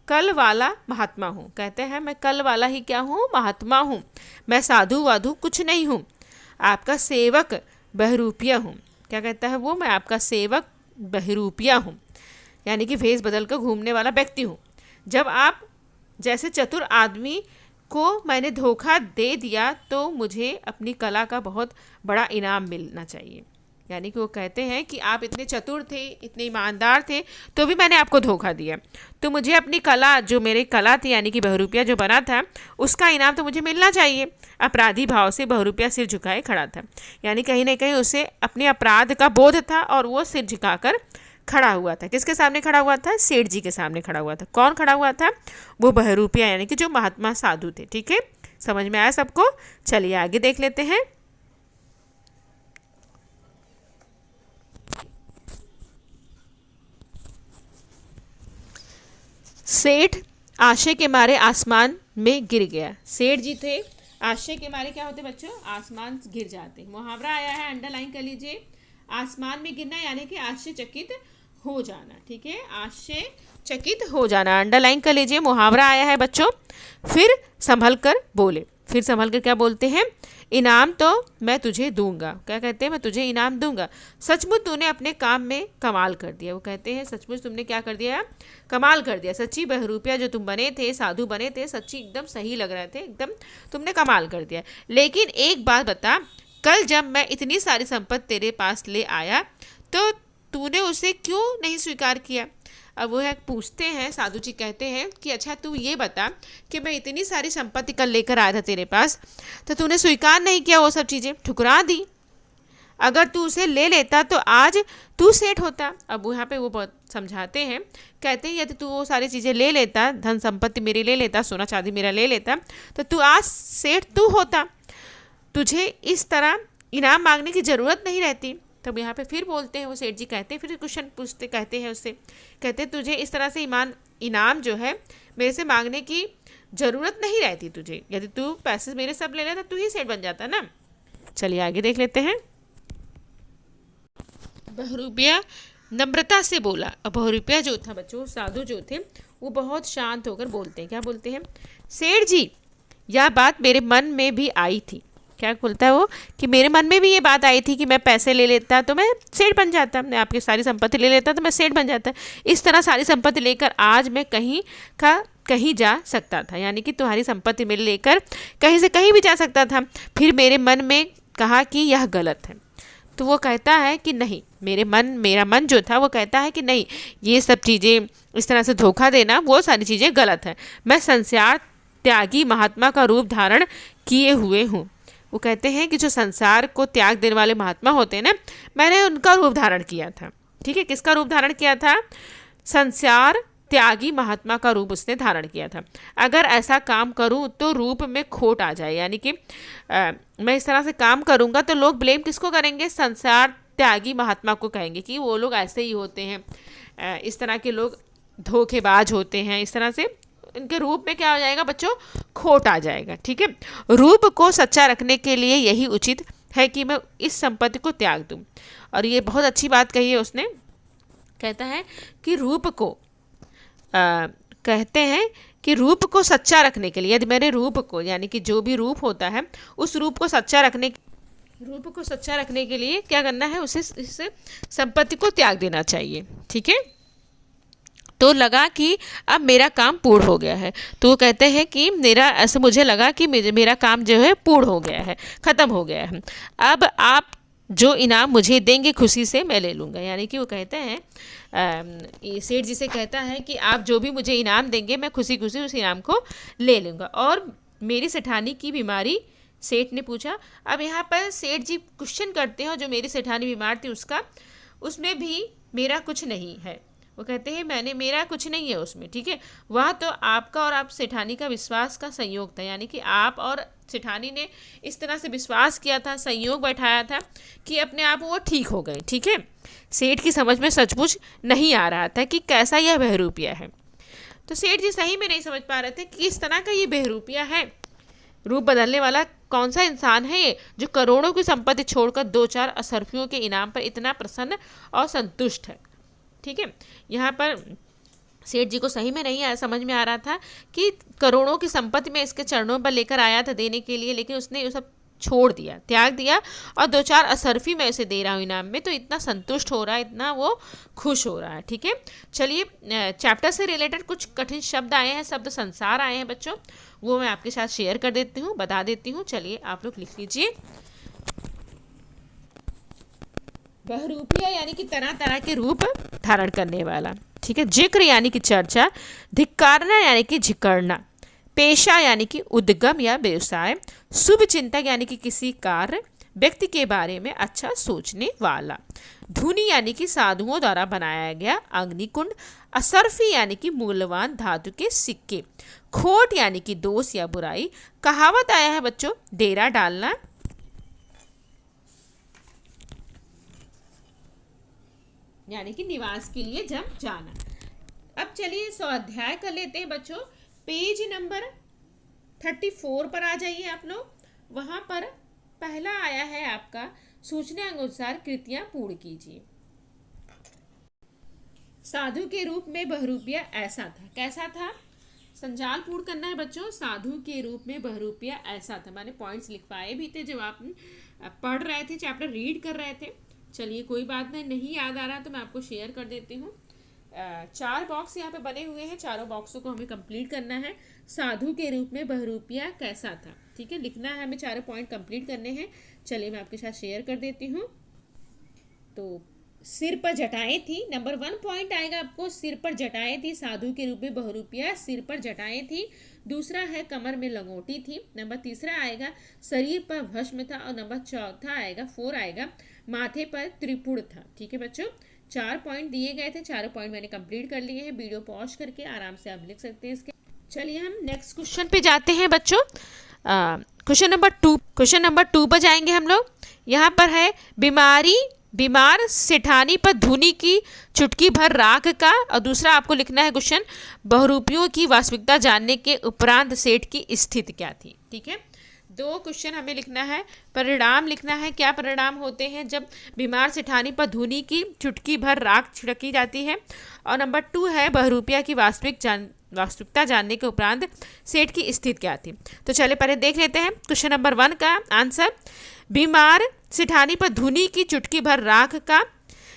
कल वाला महात्मा हूँ। कहते हैं मैं कल वाला ही क्या हूँ? महात्मा हूँ। मैं साधु वाधु कुछ नहीं हूँ, आपका सेवक बहरूपिया हूँ। क्या कहता है वो? मैं आपका सेवक बहरूपिया हूँ, यानी कि भेष बदल कर घूमने वाला व्यक्ति हूँ। जब आप जैसे चतुर आदमी को मैंने धोखा दे दिया तो मुझे अपनी कला का बहुत बड़ा इनाम मिलना चाहिए। यानी कि वो कहते हैं कि आप इतने चतुर थे, इतने ईमानदार थे, तो भी मैंने आपको धोखा दिया, तो मुझे अपनी कला, जो मेरी कला थी यानी कि बहरूपिया जो बना था, उसका इनाम तो मुझे मिलना चाहिए। अपराधी भाव से बहरूपिया सिर झुकाए खड़ा था। यानी कहीं ना कहीं उसे अपने अपराध का बोध था और वो सिर झुकाकर खड़ा हुआ था। किसके सामने खड़ा हुआ था? सेठ जी के सामने खड़ा हुआ था। कौन खड़ा हुआ था? वो बहरूपिया यानी कि जो महात्मा साधु थे। ठीक है, समझ में आया सबको? चलिए आगे देख लेते हैं। सेठ आशय के मारे आसमान में गिर गया। सेठ जी थे, आशय के मारे क्या होते बच्चों? आसमान गिर जाते। मुहावरा आया है, अंडरलाइन कर लीजिए। आसमान में गिरना यानी कि आश्चर्यचकित हो जाना। ठीक है, आश्चर्यचकित हो जाना, अंडरलाइन कर लीजिए। मुहावरा आया है बच्चों। फिर संभल कर बोले। फिर संभल कर क्या बोलते हैं? इनाम तो मैं तुझे दूंगा। क्या कहते हैं? मैं तुझे इनाम दूंगा। सचमुच तूने अपने काम में कमाल कर दिया। वो कहते हैं सचमुच तुमने क्या कर दिया? कमाल कर दिया। सच्ची बहरूपिया जो तुम बने थे, साधु बने थे, सच्ची एकदम सही लग रहे थे, एकदम तुमने कमाल कर दिया। लेकिन एक बात बता, कल जब मैं इतनी सारी संपत्ति तेरे पास ले आया तो तूने उसे क्यों नहीं स्वीकार किया? अब वो है पूछते हैं, साधु जी कहते हैं कि अच्छा तू ये बता कि मैं इतनी सारी संपत्ति कल लेकर आया था तेरे पास, तो तूने स्वीकार नहीं किया, वो सब चीज़ें ठुकरा दी। अगर तू उसे ले लेता तो आज तू सेठ होता। अब यहाँ पे वो बहुत समझाते हैं, कहते हैं यदि तू वो सारी चीज़ें ले लेता, धन संपत्ति मेरी ले लेता, सोना चांदी मेरा ले लेता, तो तू आज सेठ तू होता। तुझे इस तरह इनाम मांगने की ज़रूरत नहीं रहती। तब यहाँ पे फिर बोलते हैं वो सेठ जी, कहते हैं फिर क्वेश्चन पूछते, कहते हैं उससे, कहते हैं तुझे इस तरह से इनाम जो है मेरे से मांगने की ज़रूरत नहीं रहती तुझे। यदि तू पैसे मेरे सब ले लेता तू ही सेठ बन जाता ना। चलिए आगे देख लेते हैं। बहरूपिया नम्रता से बोला। अब बहुरूपिया जो था बच्चों, साधु जो थे, वो बहुत शांत होकर बोलते हैं। क्या बोलते हैं? सेठ जी, यह बात मेरे मन में भी आई थी। क्या बोलता है वो? कि मेरे मन में भी ये बात आई थी कि मैं पैसे ले लेता तो मैं सेठ बन जाता, मैं आपकी सारी संपत्ति ले लेता तो मैं सेठ बन जाता। इस तरह सारी संपत्ति लेकर आज मैं कहीं जा सकता था, यानी कि तुम्हारी संपत्ति में लेकर कहीं से कहीं भी जा सकता था। फिर मेरे मन में कहा कि यह गलत है, तो वो कहता है कि नहीं, मेरा मन जो था वो कहता है कि नहीं, ये सब चीज़ें, इस तरह से धोखा देना, वो सारी चीज़ें गलत है। मैं संसार त्यागी महात्मा का रूप धारण किए हुए हूँ। वो कहते हैं कि जो संसार को त्याग देने वाले महात्मा होते हैं ना, मैंने उनका रूप धारण किया था। ठीक है, किसका रूप धारण किया था? संसार त्यागी महात्मा का रूप उसने धारण किया था। अगर ऐसा काम करूं तो रूप में खोट आ जाए, यानी कि मैं इस तरह से काम करूंगा तो लोग ब्लेम किसको करेंगे? संसार त्यागी महात्मा को कहेंगे कि वो लोग ऐसे ही होते हैं, इस तरह के लोग धोखेबाज होते हैं। इस तरह से इनके रूप में क्या हो जाएगा बच्चों? खोट आ जाएगा। ठीक है, रूप को सच्चा रखने के लिए यही उचित है कि मैं इस संपत्ति को त्याग दूं। और ये बहुत अच्छी बात कही है उसने। कहता है कि रूप को कहते हैं कि रूप को सच्चा रखने के लिए, यदि मेरे रूप को, यानी कि जो भी रूप होता है उस रूप को सच्चा रखने के लिए क्या करना है? उसे इस संपत्ति को त्याग देना चाहिए। ठीक है, तो लगा कि अब मेरा काम पूर्ण हो गया है। तो वो कहते हैं कि मुझे लगा कि मेरा काम जो है पूर्ण हो गया है, ख़त्म हो गया है। अब आप जो इनाम मुझे देंगे खुशी से मैं ले लूँगा। यानी कि वो कहते हैं, सेठ जी से कहता है कि आप जो भी मुझे इनाम देंगे मैं खुशी खुशी उस इनाम को ले लूँगा। और मेरी सेठानी की बीमारी, सेठ ने पूछा। अब यहाँ पर सेठ जी क्वेश्चन करते हैं, जो मेरी सेठानी बीमार थी उसमें भी मेरा कुछ नहीं है। वो कहते हैं मेरा कुछ नहीं है उसमें। ठीक है, वह तो आपका और आप सेठानी का विश्वास का संयोग था, यानी कि आप और सेठानी ने इस तरह से विश्वास किया था, संयोग बैठाया था कि अपने आप वो ठीक हो गए। ठीक है, सेठ की समझ में सचमुच नहीं आ रहा था कि कैसा यह बहरूपिया है। तो सेठ जी सही में नहीं समझ पा रहे थे कि किस तरह का ये बहरूपिया है, रूप बदलने वाला कौन सा इंसान है ये, जो करोड़ों की संपत्ति छोड़कर 2-4 असरफियों के इनाम पर इतना प्रसन्न और संतुष्ट है। ठीक है, यहाँ पर सेठ जी को सही में नहीं समझ में आ रहा था कि करोड़ों की संपत्ति में इसके चरणों पर लेकर आया था देने के लिए, लेकिन उसने ये सब छोड़ दिया, त्याग दिया, और 2-4 असरफी मैं उसे दे रहा हूँ इनाम में, तो इतना संतुष्ट हो रहा है, इतना वो खुश हो रहा है। ठीक है, चलिए चैप्टर से रिलेटेड कुछ कठिन शब्द आए हैं, शब्द संसार आए हैं बच्चों, वो मैं आपके साथ शेयर कर देती हूँ, बता देती हूँ। चलिए आप लोग लिख लीजिए। बहरूपिया यानी कि तरह तरह के रूप धारण करने वाला। ठीक है, जिक्र यानी कि चर्चा, धिक्कारना यानी कि झिकड़ना, पेशा यानी कि उद्गम या व्यवसाय, शुभ चिंतक यानी कि किसी कार्य व्यक्ति के बारे में अच्छा सोचने वाला, धुनी यानी कि साधुओं द्वारा बनाया गया अग्निकुंड, असरफी यानी कि मूल्यवान धातु के सिक्के, खोट यानी कि दोष या बुराई। कहावत आया है बच्चों, डेरा डालना यानी कि निवास के लिए जब जाना। अब चलिए स्वाध्याय कर लेते हैं बच्चों। पेज नंबर 34 पर आ जाइए आप लोग। वहां पर पहला आया है आपका, सूचना अनुसार कृतियां पूर्ण कीजिए। साधु के रूप में बहरूपिया ऐसा था। कैसा था? संजाल पूर्ण करना है बच्चों। साधु के रूप में बहरूपिया ऐसा था। मैंने पॉइंट्स लिखवाए भी थे जब आप पढ़ रहे थे, चैप्टर रीड कर रहे थे। चलिए कोई बात नहीं याद आ रहा तो मैं आपको शेयर कर देती हूँ। 4 बॉक्स यहाँ पे बने हुए हैं, चारों बॉक्सों को हमें कंप्लीट करना है। साधु के रूप में बहरूपिया कैसा था, ठीक है, लिखना है हमें, 4 पॉइंट कंप्लीट करने हैं। चलिए मैं आपके साथ शेयर कर देती हूँ। तो सिर पर जटाएं थी, नंबर 1 पॉइंट आएगा आपको, सिर पर जटाएं थी। साधु के रूप में बहरूपिया सिर पर जटाएं थी। दूसरा है कमर में लंगोटी थी। नंबर 3 आएगा शरीर पर भस्म था। और नंबर 4 आएगा 4 आएगा माथे पर त्रिपुर था। ठीक है बच्चों, 4 पॉइंट दिए गए थे, 4 पॉइंट मैंने कंप्लीट कर लिए हैं। वीडियो पॉज करके आराम से आप लिख सकते हैं इसके। चलिए हम नेक्स्ट क्वेश्चन पे जाते हैं बच्चों। क्वेश्चन नंबर 2 पर जाएंगे हम लोग। यहाँ पर है बीमार सेठानी पर धुनी की चुटकी भर राख का। और दूसरा आपको लिखना है क्वेश्चन, बहुरूपियों की वास्तविकता जानने के उपरांत सेठ की स्थिति क्या थी। ठीक है, दो क्वेश्चन हमें लिखना है, परिणाम लिखना है। क्या परिणाम होते हैं जब बीमार सेठानी पर धूनी की चुटकी भर राख छिड़की जाती है। और नंबर 2 है बहरूपिया की वास्तविकता जानने के उपरांत सेठ की स्थिति क्या थी। तो चलिए पहले देख लेते हैं क्वेश्चन नंबर 1 का आंसर। बीमार सेठानी पर धूनी की चुटकी भर राख का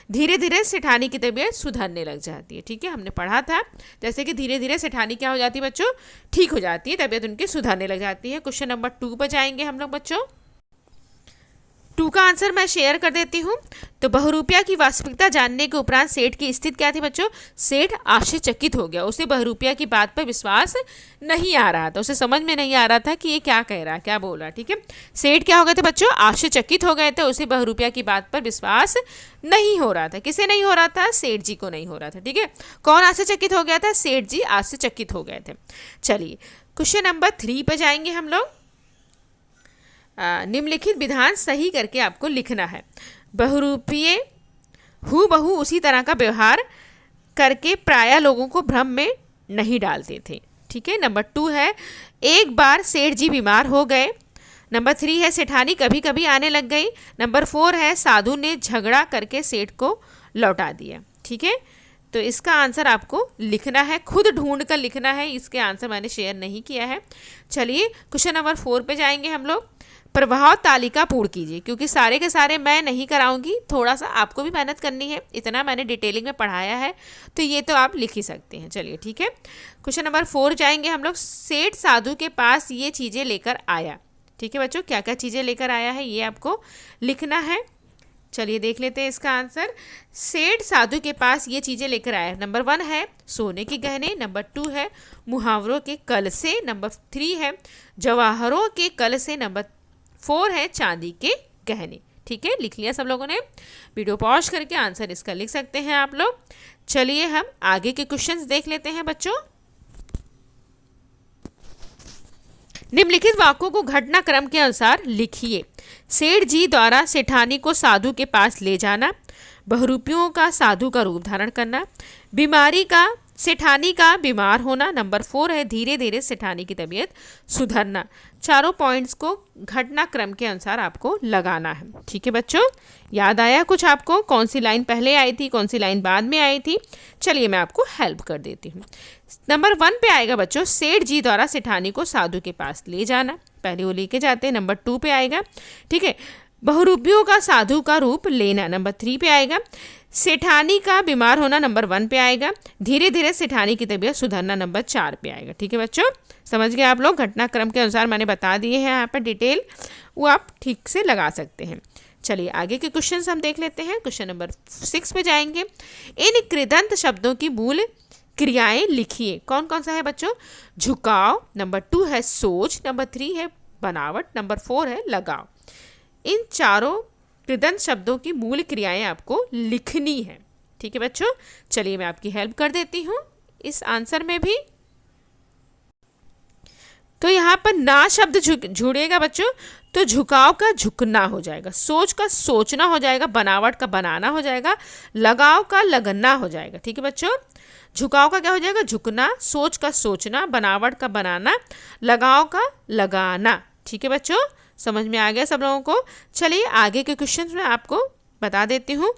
धीरे धीरे सेठानी की तबीयत सुधरने लग जाती है। ठीक है, हमने पढ़ा था जैसे कि धीरे धीरे सेठानी क्या हो जाती है बच्चों, ठीक हो जाती है, तबीयत उनकी सुधरने लग जाती है। क्वेश्चन नंबर 2 पर जाएंगे हम लोग बच्चों। 2 का आंसर मैं शेयर कर देती हूँ। तो बहरूपिया की वास्तविकता जानने के उपरांत सेठ की स्थिति क्या थी बच्चों, सेठ आश्चर्यचकित हो गया। उसे बहरूपिया की बात पर विश्वास नहीं आ रहा था, उसे समझ में नहीं आ रहा था कि ये क्या कह रहा है, क्या बोल रहा है। ठीक है, सेठ क्या हो गए थे बच्चों, आश्चर्यचकित हो गए थे, उसे बहरूपिया की बात पर विश्वास नहीं हो रहा था। किसे नहीं हो रहा था, सेठ जी को नहीं हो रहा था। ठीक है, कौन आश्चर्यचकित हो गया था, सेठ जी आश्चर्यचकित हो गए थे। चलिए क्वेश्चन नंबर 3 पर जाएंगे हम लोग। निम्नलिखित विधान सही करके आपको लिखना है। बहरूपिये हूबहू उसी तरह का व्यवहार करके प्रायः लोगों को भ्रम में नहीं डालते थे। ठीक है, नंबर 2 है एक बार सेठ जी बीमार हो गए। नंबर 3 है सेठानी कभी कभी आने लग गई। नंबर 4 है साधु ने झगड़ा करके सेठ को लौटा दिया। ठीक है, तो इसका आंसर आपको लिखना है, खुद ढूंढ कर लिखना है, इसके आंसर मैंने शेयर नहीं किया है। चलिए क्वेश्चन नंबर 4 पे जाएंगे हम लोग। प्रभाव तालिका पूर्ण कीजिए, क्योंकि सारे के सारे मैं नहीं कराऊंगी, थोड़ा सा आपको भी मेहनत करनी है, इतना मैंने डिटेलिंग में पढ़ाया है तो ये तो आप लिख ही सकते हैं। चलिए ठीक है, क्वेश्चन नंबर 4 जाएंगे हम लोग। सेठ साधु के पास ये चीज़ें लेकर आया। ठीक है बच्चों, क्या क्या चीज़ें लेकर आया है ये आपको लिखना है। चलिए देख लेते हैं इसका आंसर। सेठ साधु के पास ये चीज़ें लेकर आया। नंबर 1 है सोने के गहने। नंबर 2 है मुहावरों के कल से। नंबर 3 है जवाहरों के कल से। नंबर 4 है चांदी के गहने। ठीक है, लिख लिया सब लोगों ने। वीडियो पॉज करके आंसर इसका लिख सकते हैं आप लोग। चलिए हम आगे के क्वेश्चंस देख लेते हैं बच्चों। निम्नलिखित वाक्यों को घटनाक्रम के अनुसार लिखिए। सेठ जी द्वारा सेठानी को साधु के पास ले जाना, बहरूपियों का साधु का रूप धारण करना, बीमारी का सेठानी का बीमार होना। नंबर 4 है धीरे धीरे सेठानी की तबीयत सुधरना। चारों पॉइंट्स को घटनाक्रम के अनुसार आपको लगाना है। ठीक है बच्चों, याद आया कुछ आपको, कौन सी लाइन पहले आई थी, कौन सी लाइन बाद में आई थी। चलिए मैं आपको हेल्प कर देती हूँ। नंबर 1 पे आएगा बच्चों सेठ जी द्वारा सेठानी को साधु के पास ले जाना, पहले वो लेके जाते हैं। नंबर 2 पे आएगा, ठीक है, बहुरूपियों का साधु का रूप लेना। नंबर 3 पे आएगा सेठानी का बीमार होना। नंबर 1 पे आएगा धीरे धीरे सेठानी की तबीयत सुधरना। नंबर 4 पे आएगा। ठीक है बच्चों, समझ गए आप लोग। घटनाक्रम के अनुसार मैंने बता दिए हैं यहाँ पर डिटेल, वो आप ठीक से लगा सकते हैं। चलिए आगे के क्वेश्चन हम देख लेते हैं। क्वेश्चन नंबर 6 पे जाएंगे। इन कृदंत शब्दों की मूल क्रियाएं लिखिए। कौन कौन सा है बच्चों, झुकाव। नंबर 2 है सोच। नंबर 3 है बनावट। नंबर 4 है लगाव। इन चारों कृदंत शब्दों की मूल क्रियाएं आपको लिखनी है। ठीक है बच्चों, चलिए मैं आपकी हेल्प कर देती हूँ इस आंसर में भी। तो यहाँ पर ना शब्द जुड़ेगा बच्चों, तो झुकाव का झुकना हो जाएगा, सोच का सोचना हो जाएगा, बनावट का बनाना हो जाएगा, लगाव का लगना हो जाएगा। ठीक है बच्चों, झुकाव का क्या हो जाएगा, झुकना, सोच का सोचना, बनावट का बनाना, लगाव का लगाना। ठीक है बच्चों, समझ में आ गया सब लोगों को। चलिए आगे के क्वेश्चन में आपको बता देती हूँ।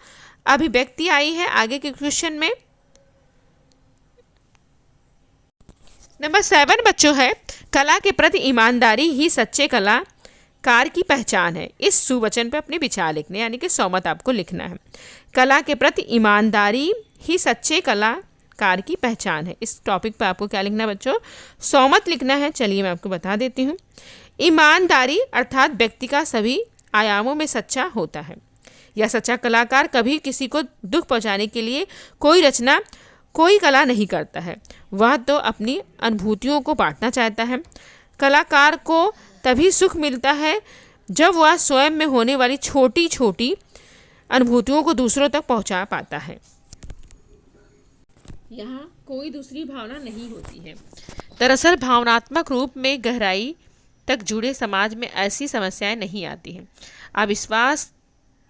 अभिव्यक्ति आई है आगे के क्वेश्चन में। नंबर 7 बच्चों है कला के प्रति ईमानदारी ही सच्चे कलाकार की पहचान है। इस सुवचन पे अपने विचार लिखने, यानी कि सहमत आपको लिखना है। कला के प्रति ईमानदारी ही सच्चे कलाकार की पहचान है। इस टॉपिक पे आपको क्या लिखना है बच्चों, सहमत लिखना है। चलिए मैं आपको बता देती हूँ। ईमानदारी अर्थात व्यक्ति का सभी आयामों में सच्चा होता है। यह सच्चा कलाकार कभी किसी को दुख पहुंचाने के लिए कोई रचना, कोई कला नहीं करता है। वह तो अपनी अनुभूतियों को बांटना चाहता है। कलाकार को तभी सुख मिलता है जब वह स्वयं में होने वाली छोटी छोटी अनुभूतियों को दूसरों तक पहुंचा पाता है। यहाँ कोई दूसरी भावना नहीं होती है। दरअसल भावनात्मक रूप में गहराई तक जुड़े समाज में ऐसी समस्याएं नहीं आती हैं। अविश्वास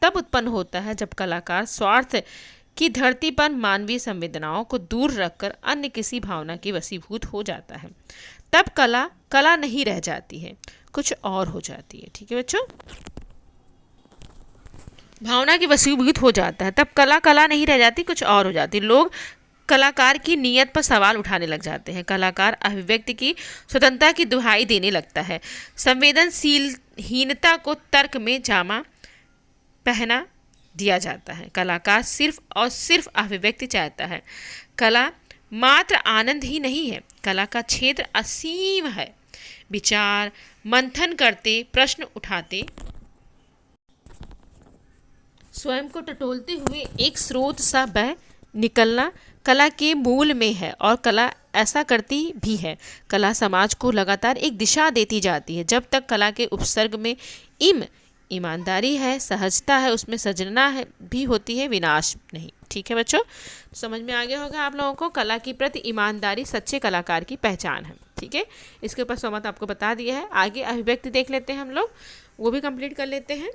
तब उत्पन्न होता है जब कलाकार स्वार्थ कि धरती पर मानवीय संवेदनाओं को दूर रखकर अन्य किसी भावना की वशीभूत हो जाता है, तब कला कला नहीं रह जाती है, कुछ और हो जाती है। ठीक है बच्चों, भावना की वशीभूत हो जाता है तब कला कला नहीं रह जाती, कुछ और हो जाती। लोग कलाकार की नीयत पर सवाल उठाने लग जाते हैं। कलाकार अभिव्यक्ति की स्वतंत्रता की दुहाई देने लगता है। संवेदनशीलहीनता को तर्क में जामा पहना दिया जाता है। कलाकार सिर्फ और सिर्फ अभिव्यक्ति चाहता है। कला मात्र आनंद ही नहीं है, कला का क्षेत्र असीम है। विचार मंथन करते, प्रश्न उठाते, स्वयं को टटोलते हुए एक स्रोत सा बह निकलना कला के मूल में है और कला ऐसा करती भी है। कला समाज को लगातार एक दिशा देती जाती है। जब तक कला के उपसर्ग में ईमानदारी है, सहजता है, उसमें सृजना है भी होती है, विनाश नहीं। ठीक है बच्चों, समझ में आ गया होगा आप लोगों को, कला की प्रति ईमानदारी सच्चे कलाकार की पहचान है। ठीक है, इसके ऊपर सोमत आपको बता दिया है। आगे अभिव्यक्ति देख लेते हैं हम लोग, वो भी कंप्लीट कर लेते हैं।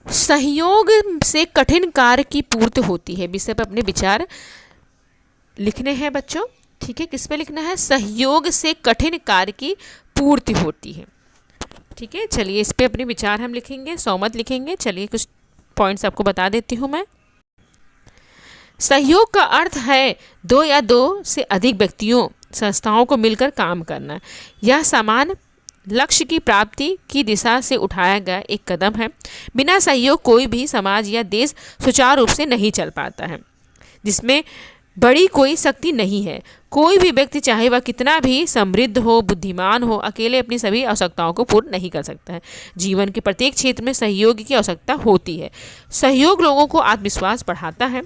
सहयोग से कठिन कार्य की पूर्ति होती है। विषय पर अपने विचार लिखने हैं बच्चों। ठीक है, किस पे लिखना है? सहयोग से कठिन कार्य की पूर्ति होती है। ठीक है, चलिए इस पे अपने विचार हम लिखेंगे, सौमत लिखेंगे। चलिए कुछ पॉइंट्स आपको बता देती हूँ मैं। सहयोग का अर्थ है दो या दो से अधिक व्यक्तियों, संस्थाओं को मिलकर काम करना। यह समान लक्ष्य की प्राप्ति की दिशा से उठाया गया एक कदम है। बिना सहयोग कोई भी समाज या देश सुचारू रूप से नहीं चल पाता है, जिसमें बड़ी कोई शक्ति नहीं है। कोई भी व्यक्ति चाहे वह कितना भी समृद्ध हो, बुद्धिमान हो, अकेले अपनी सभी आवश्यकताओं को पूर्ण नहीं कर सकता है। जीवन के प्रत्येक क्षेत्र में सहयोग की आवश्यकता होती है। सहयोग लोगों को आत्मविश्वास बढ़ाता है,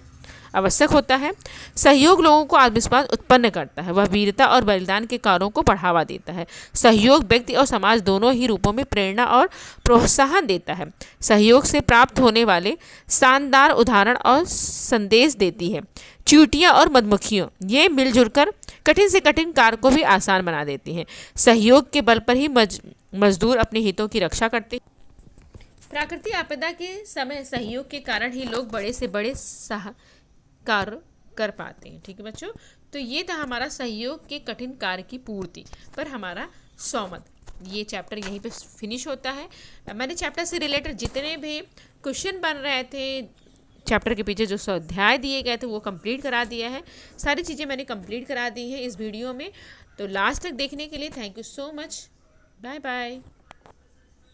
आवश्यक होता है। सहयोग लोगों को आत्मविश्वास उत्पन्न करता है। वह वीरता और बलिदान के कार्यों को बढ़ावा देता है। सहयोग व्यक्ति और समाज दोनों ही रूपों में प्रेरणा और प्रोत्साहन देता है। सहयोग से प्राप्त होने वाले शानदार उदाहरण और संदेश देती है। चींटियां और मधुमक्खियों, ये मिलजुल कर कठिन से कठिन कार्य को भी आसान बना देती हैं। सहयोग के बल पर ही मजदूर अपने हितों की रक्षा करते हैं। प्राकृतिक आपदा के समय सहयोग के कारण ही लोग बड़े से बड़े कार्य कर पाते हैं। ठीक है बच्चों, तो ये था हमारा सहयोग के कठिन कार्य की पूर्ति पर हमारा सौमत। ये चैप्टर यहीं पे फिनिश होता है। मैंने चैप्टर से रिलेटेड जितने भी क्वेश्चन बन रहे थे, चैप्टर के पीछे जो स्वाध्याय दिए गए थे, वो कंप्लीट करा दिया है। सारी चीज़ें मैंने कंप्लीट करा दी हैं इस वीडियो में। तो लास्ट तक देखने के लिए thank you so much. Bye bye.